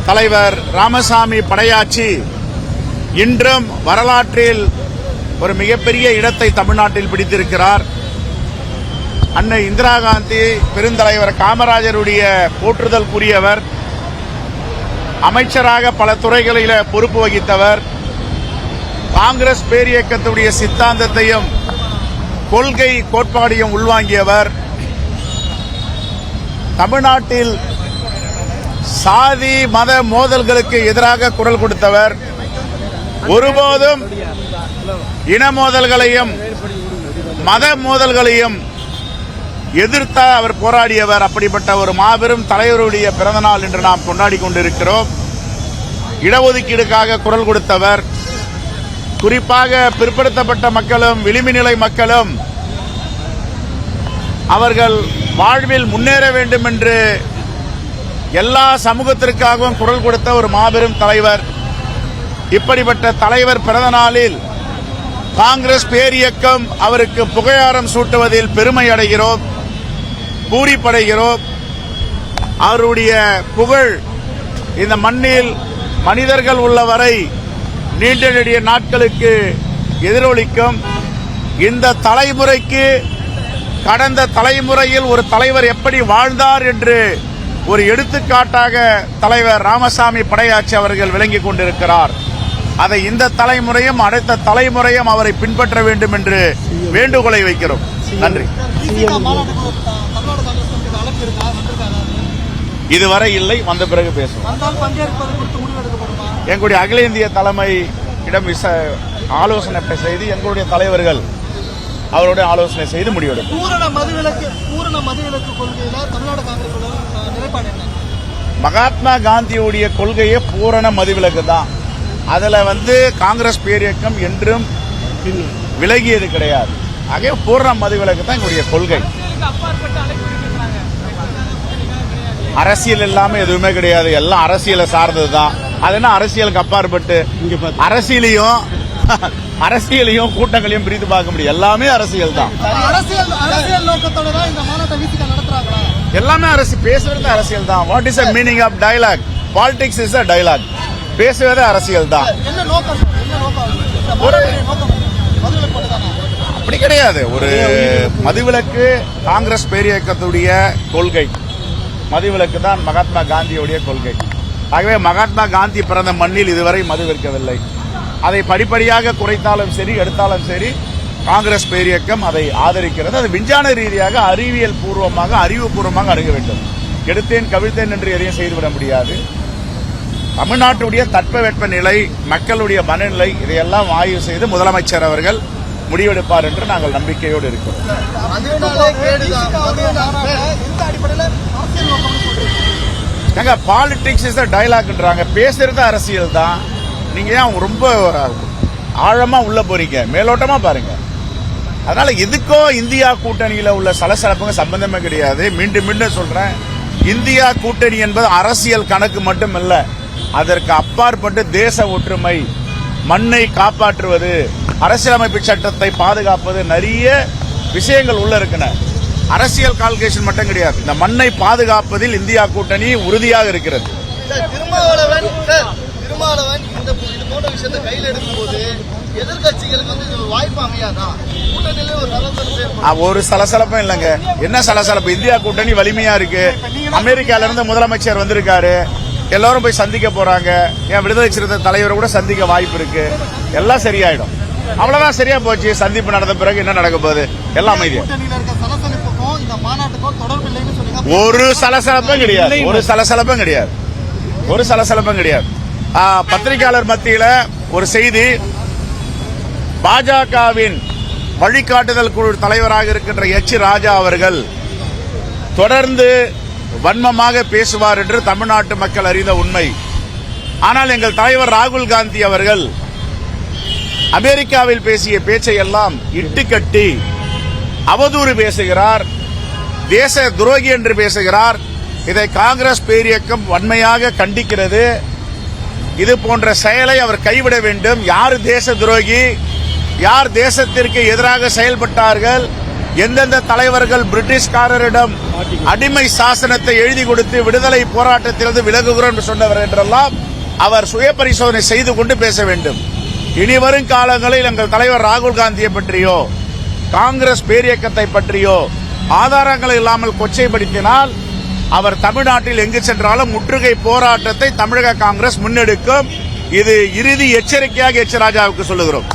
தலைவர் ராமசாமி படையாச்சி இன்றும் வரலாற்றில் ஒரு மிகப்பெரிய இடத்தை தமிழ்நாட்டில் பிடித்திருக்கிறார். அன்னை இந்திரா காந்தி, பெருந்தலைவர் காமராஜருடைய போற்றுதலுக்குரியவர், அமைச்சராக பல துறைகளில் பொறுப்பு வகித்தவர், காங்கிரஸ் பேரியக்கத்துடைய சித்தாந்தத்தையும் கொள்கை கோட்பாடையும் உள்வாங்கியவர், தமிழ்நாட்டில் சாதி மத மோதல்களுக்கு எதிராக குரல் கொடுத்தவர், ஒருபோதும் இன மோதல்களையும் மத மோதல்களையும் எதிர்த்த அவர் போராடியவர். அப்படிப்பட்ட ஒரு மாபெரும் தலைவருடைய பிறந்தநாள் என்று நாம் கொண்டாடி கொண்டிருக்கிறோம். இடஒதுக்கீடுக்காக குரல் கொடுத்தவர், குறிப்பாக பிற்படுத்தப்பட்ட மக்களும் விளிம்புநிலை மக்களும் அவர்கள் வாழ்வில் முன்னேற வேண்டும் என்று எல்லா சமூகத்திற்காகவும் குரல் கொடுத்த ஒரு மாபெரும் தலைவர். இப்படிப்பட்ட தலைவர் பிறந்த நாளில் காங்கிரஸ் பேரியக்கம் அவருக்கு புகையாரம் சூட்டுவதில் பெருமை அடைகிறோம், பூரிப்படைகிறோம். அவருடைய புகழ் இந்த மண்ணில் மனிதர்கள் உள்ளவரை நீண்ட நெடிய நாட்களுக்கு எதிரொலிக்கும். இந்த தலைமுறைக்கு கடந்த தலைமுறையில் ஒரு தலைவர் எப்படி வாழ்ந்தார் என்று ஒரு எடுத்துக்காட்டாக தலைவர் ராமசாமி படையாச்சி அவர்கள் விளங்கிக் கொண்டிருக்கிறார். அதை இந்த தலைமுறையும் அடுத்த தலைமுறையும் அவரை பின்பற்ற வேண்டும் என்று வேண்டுகோளை வைக்கிறோம். நன்றி. இதுவரை இல்லை, வந்த பிறகு பேசுவோம். எங்களுடைய அகில இந்திய தலைமையிடம் ஆலோசனை செய்து எங்களுடைய தலைவர்கள் அவருடைய ஆலோசனை செய்து முடிவெடுக்கும். மகாத்மா காந்தியுடைய கொள்கையே பூரண மதுவிலக்கு தான். அதுல காங்கிரஸ் பேரியக்கம் என்றும் விலகியது கிடையாது. ஆகவே பூரண மதுவிலக்கு தான் எங்களுடைய கொள்கை. அரசியல் இல்லாம எதுவுமே கிடையாது, எல்லாம் அரசியலை சார்ந்ததுதான். அது என்ன அரசியலுக்கு அப்பாற்பட்டு அரசியலையும் கூட்டங்களையும் பிரித்து பார்க்க முடியும். எல்லாமே அரசியல் தான். எல்லாமே பேசுறது அரசியல் தான். What is the meaning of dialogue? Politics is a dialogue. பேசுவது அரசியல் தான். அப்படி கிடையாது. ஒரு மதுவிலக்கு காங்கிரஸ் பேரியக்கத்துடைய கொள்கை. மதுவிலக்கு தான் மகாத்மா காந்தியுடைய கொள்கை. ஆகவே மகாத்மா காந்தி பிறந்த மண்ணில் இதுவரை மது விற்கவில்லை. அதை படிப்படியாக குறைத்தாலும் சரி, எடுத்தாலும் சரி, காங்கிரஸ் பேரியக்கம் அதை ஆதரிக்கிறது. அது விஞ்ஞான ரீதியாக அறிவியல் பூர்வமாக அறிவுபூர்வமாக அணுக வேண்டும். எடுத்தேன் கவிழ்த்தேன் என்று எதையும் செய்துவிட முடியாது. தமிழ்நாட்டுடைய தட்பவெட்ப நிலை, மக்களுடைய மனநிலை, இதையெல்லாம் ஆய்வு செய்து முதலமைச்சர் அவர்கள் முடிவெடுப்பார் என்று நாங்கள் நம்பிக்கையோடு இருக்கிறோம். பாலிடிக்ஸ் இஸ் டயலாக்ன்றாங்க. பேசுறது அரசியல் தான். நீங்க ஏன் ரொம்ப ஆழமா உள்ள போறீங்க? மேலோட்டமா பாருங்க. அதனால எதுக்கோ இந்தியா கூட்டணியில உள்ள சலசலப்புங்க சம்பந்தமே கிடையாது. மீண்டும் மீண்டும் சொல்றேன், இந்தியா கூட்டணி என்பது அரசியல் கணக்கு மட்டுமல்ல, அதற்கு அப்பாற்பட்டு தேச ஒற்றுமை, மண்ணை காப்பாற்றுவது, அரசியலமைப்பு சட்டத்தை பாதுகாப்பது, நிறைய விஷயங்கள் உள்ள இருக்குன. அரசியல் கால்குலேஷன் மட்டும் கிடையாது. இந்த மண்ணை பாதுகாப்பதில் இந்தியா கூட்டணி உறுதியாக இருக்கிறது. திருமாவளவன் இது போன்ற விஷயத்தை கையில் எடுக்கும்போது எதிர்கட்சிகளுக்கு வாய்ப்பு அமையாதா? ஒரு சலசலப்பும் இல்லைங்க. என்ன சலசலப்பு? இந்தியா கூட்டணி வலிமையா இருக்கு. அமெரிக்கால இருந்து முதலமைச்சர் வந்திருக்காரு. எல்லாரும் போய் சந்திக்க போறாங்க. என் விடுதலை சிறுத்தை தலைவரை கூட சந்திக்க வாய்ப்பு இருக்கு. எல்லாம் சரியாயிடும். அவ்வளவுதான், சரியா போச்சு. சந்திப்பு நடந்த பிறகு என்ன நடக்க போகுது? எல்லாம் அமைதியா. ஒரு சலசலப்பும் கிடையாது. ஒரு சலசலப்பும் கிடையாது. ஒரு சலசலப்பும் கிடையாது. பத்திரிகையாளர் மத்தியில் ஒரு செய்தி, பாஜகவின் வழிகாட்டுதல் குழு தலைவராக இருக்கின்ற எச் ராஜா அவர்கள் தொடர்ந்து வன்மமாக பேசுவார் என்று தமிழ்நாட்டு மக்கள் அறிந்த உண்மை. ஆனால் எங்கள் தலைவர் ராகுல் காந்தி அவர்கள் அமெரிக்காவில் பேசிய பேச்சை எல்லாம் இட்டுக்கட்டி அவதூறு பேசுகிறார், தேச துரோகி என்று பேசுகிறார். இதை காங்கிரஸ் பேரியக்கம் வன்மையாக கண்டிக்கிறது. இது போன்ற செயலை அவர் கைவிட வேண்டும். யார் தேச துரோகி, யார் தேசத்திற்கு எதிராக செயல்பட்டார்கள், எந்தெந்த தலைவர்கள் பிரிட்டிஷ்காரரிடம் அடிமை சாசனத்தை எழுதி கொடுத்து விடுதலை போராட்டத்திலிருந்து விலகுகிறோம் என்று சொன்னவர் என்றெல்லாம் அவர் சுய பரிசோதனை செய்து கொண்டு பேச வேண்டும். இனிவரும் காலங்களில் எங்கள் தலைவர் ராகுல் காந்தியை பற்றியோ காங்கிரஸ் பேரியக்கத்தை பற்றியோ ஆதாரங்கள் இல்லாமல் கொச்சைப்படுத்தினால் அவர் தமிழ்நாட்டில் எங்கு சென்றாலும் முற்றுகை போராட்டத்தை தமிழக காங்கிரஸ் முன்னெடுக்கும். இது இறுதி எச்சரிக்கையாக எச் ராஜாவுக்கு சொல்லுகிறோம்.